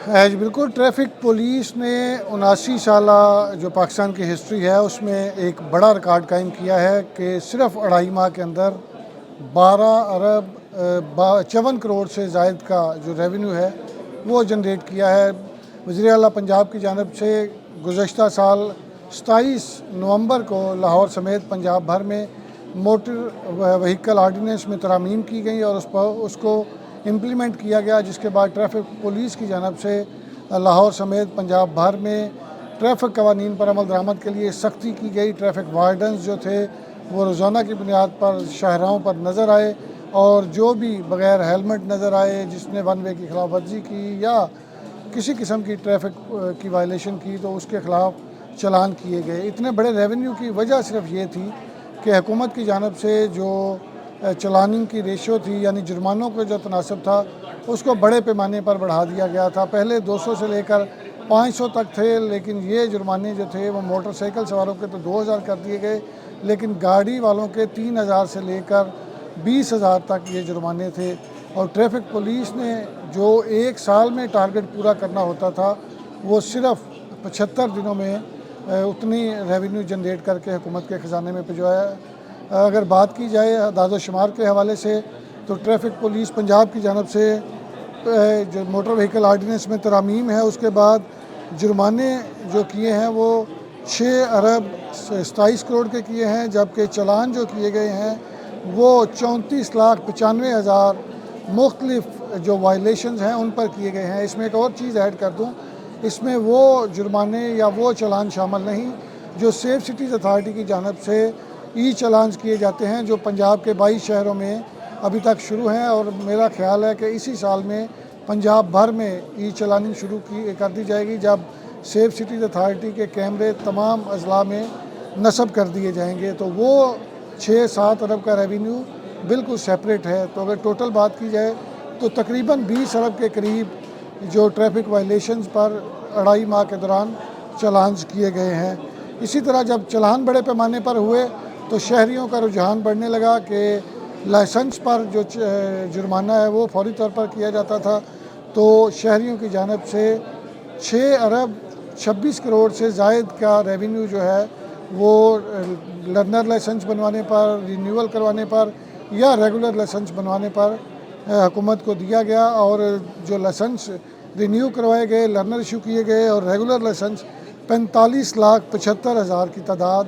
ہے جی بالکل، traffic police نے 79 سالہ جو پاکستان کی ہسٹری ہے اس میں ایک بڑا ریکارڈ قائم کیا ہے کہ صرف 2.5 ماہ کے اندر 12 ارب 54 کروڑ سے زائد کا جو ریونیو ہے وہ جنریٹ کیا ہے۔ وزیر اعلیٰ پنجاب کی جانب سے گزشتہ سال 27 نومبر کو لاہور سمیت پنجاب بھر میں موٹر وہیکل آرڈیننس میں ترامیم کی گئی اور اس کو امپلیمنٹ کیا گیا، جس کے بعد ٹریفک پولیس کی جانب سے لاہور سمیت پنجاب بھر میں ٹریفک قوانین پر عمل درآمد کے لیے سختی کی گئی۔ ٹریفک وارڈنز جو تھے وہ روزانہ کی بنیاد پر شاہراہوں پر نظر آئے اور جو بھی بغیر ہیلمٹ نظر آئے، جس نے ون وے کی خلاف ورزی کی یا کسی قسم کی ٹریفک کی وائلیشن کی، تو اس کے خلاف چلان کیے گئے۔ اتنے بڑے ریونیو کی وجہ صرف یہ تھی کہ حکومت کی جانب سے جو چلاننگ کی ریشو تھی، یعنی جرمانوں کو جو تناسب تھا، اس کو بڑے پیمانے پر بڑھا دیا گیا تھا۔ پہلے 200 سے لے کر 500 تک تھے، لیکن یہ جرمانے جو تھے وہ موٹر سائیکل سواروں کے تو 2000 کر دیے گئے، لیکن گاڑی والوں کے 3000 سے لے کر 20,000 تک یہ جرمانے تھے۔ اور ٹریفک پولیس نے جو ایک سال میں ٹارگٹ پورا کرنا ہوتا تھا، وہ صرف 75 دنوں میں اتنی ریونیو جنریٹ کر کے حکومت کے خزانے میں بھجوایا۔ اگر بات کی جائے اعداد و شمار کے حوالے سے، تو ٹریفک پولیس پنجاب کی جانب سے جو موٹر وہیکل آرڈیننس میں ترامیم ہے، اس کے بعد جرمانے جو کیے ہیں وہ 6 ارب 27 کروڑ کے کیے ہیں، جبکہ چلان جو کیے گئے ہیں وہ 34,95,000 مختلف جو وائلیشنز ہیں ان پر کیے گئے ہیں۔ اس میں ایک اور چیز ایڈ کر دوں، اس میں وہ جرمانے یا وہ چلان شامل نہیں جو سیف سٹیز اتھارٹی کی جانب سے ای چلانز کیے جاتے ہیں، جو پنجاب کے 22 شہروں میں ابھی تک شروع ہیں، اور میرا خیال ہے کہ اسی سال میں پنجاب بھر میں ای چلاننگ شروع کر دی جائے گی، جب سیف سٹیز اتھارٹی کے کیمرے تمام اضلاع میں نصب کر دیے جائیں گے، تو وہ 6-7 ارب کا ریونیو بالکل سیپریٹ ہے۔ تو اگر ٹوٹل بات کی جائے تو تقریباً 20 ارب کے قریب جو ٹریفک وائلیشنز پر 2.5 ماہ کے دوران چلانز کیے گئے ہیں۔ اسی طرح جب چلان بڑے پیمانے پر ہوئے تو شہریوں کا رجحان بڑھنے لگا کہ لائسنس پر جو جرمانہ ہے وہ فوری طور پر کیا جاتا تھا، تو شہریوں کی جانب سے 6 ارب 26 کروڑ سے زائد کا ریونیو جو ہے وہ لرنر لائسنس بنوانے پر، رینیول کروانے پر یا ریگولر لائسنس بنوانے پر حکومت کو دیا گیا، اور جو لائسنس رینیو کروائے گئے، لرنر ایشو کیے گئے، اور ریگولر لائسنس 45,75,000 کی تعداد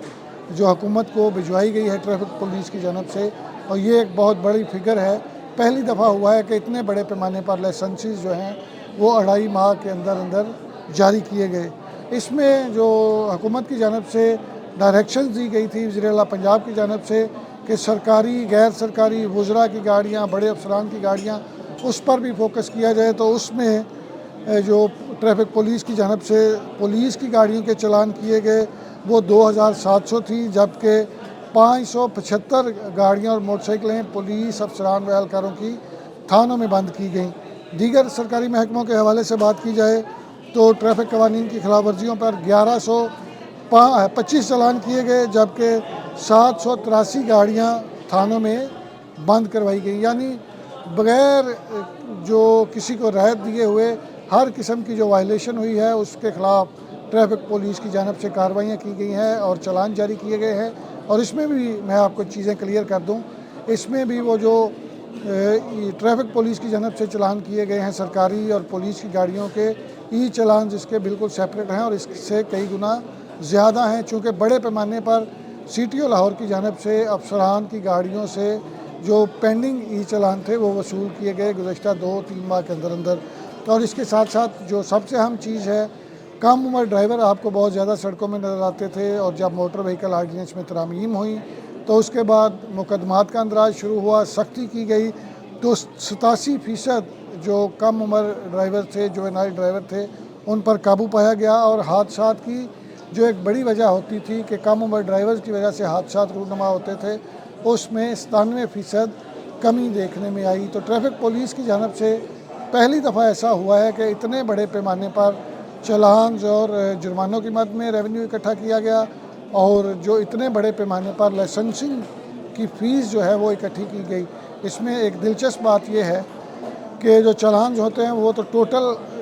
جو حکومت کو بھجوائی گئی ہے ٹریفک پولیس کی جانب سے، اور یہ ایک بہت بڑی فگر ہے۔ پہلی دفعہ ہوا ہے کہ اتنے بڑے پیمانے پر لائسنسز جو ہیں وہ 2.5 ماہ کے اندر جاری کیے گئے۔ اس میں جو حکومت کی جانب سے ڈائریکشنز دی گئی تھی وزیر اعلیٰ پنجاب کی جانب سے کہ سرکاری، غیر سرکاری، وزراء کی گاڑیاں، بڑے افسران کی گاڑیاں، اس پر بھی فوکس کیا جائے، تو اس میں جو ٹریفک پولیس کی جانب سے پولیس کی گاڑیوں کے چلان کیے گئے وہ 2700 تھی، جبکہ 575 گاڑیاں اور موٹر سائیکلیں پولیس افسران و اہلکاروں کی تھانوں میں بند کی گئیں۔ دیگر سرکاری محکموں کے حوالے سے بات کی جائے تو ٹریفک قوانین کی خلاف ورزیوں پر 1125 چلان کیے گئے، جبکہ 783 گاڑیاں تھانوں میں بند کروائی گئیں، یعنی بغیر جو کسی کو رعایت دیے ہوئے ہر قسم کی جو وائلیشن ہوئی ہے اس کے خلاف ٹریفک پولیس کی جانب سے کارروائیاں کی گئی ہیں اور چلان جاری کیے گئے ہیں۔ اور اس میں بھی میں آپ کو چیزیں کلیئر کر دوں، اس میں بھی وہ جو ٹریفک پولیس کی جانب سے چلان کیے گئے ہیں سرکاری اور پولیس کی گاڑیوں کے ای چلان جس کے بالکل سیپریٹ ہیں اور اس سے کئی گنا زیادہ ہیں، چونکہ بڑے پیمانے پر سی ٹی او لاہور کی جانب سے افسران کی گاڑیوں سے جو پینڈنگ ای چلان تھے وہ وصول کیے گئے گزشتہ 2-3 ماہ کے اندر۔ اور اس کے ساتھ ساتھ جو سب سے اہم چیز ہے، کم عمر ڈرائیور آپ کو بہت زیادہ سڑکوں میں نظر آتے تھے، اور جب موٹر وہیکل آرڈیننس میں ترامیم ہوئی تو اس کے بعد مقدمات کا اندراج شروع ہوا، سختی کی گئی، تو 87% جو کم عمر ڈرائیور تھے، جو جوینائل ڈرائیور تھے، ان پر قابو پایا گیا۔ اور حادثات کی جو ایک بڑی وجہ ہوتی تھی کہ کم عمر ڈرائیورز کی وجہ سے حادثات رونما ہوتے تھے، اس میں 97% کمی دیکھنے میں آئی۔ تو ٹریفک پولیس کی جانب سے پہلی دفعہ ایسا ہوا ہے کہ اتنے بڑے پیمانے پر چلانز اور جرمانوں کی مد میں ریونیو اکٹھا کیا گیا، اور جو اتنے بڑے پیمانے پر لائسنسنگ کی فیس جو ہے وہ اکٹھی کی گئی۔ اس میں ایک دلچسپ بات یہ ہے کہ جو چلانز ہوتے ہیں وہ تو ٹوٹل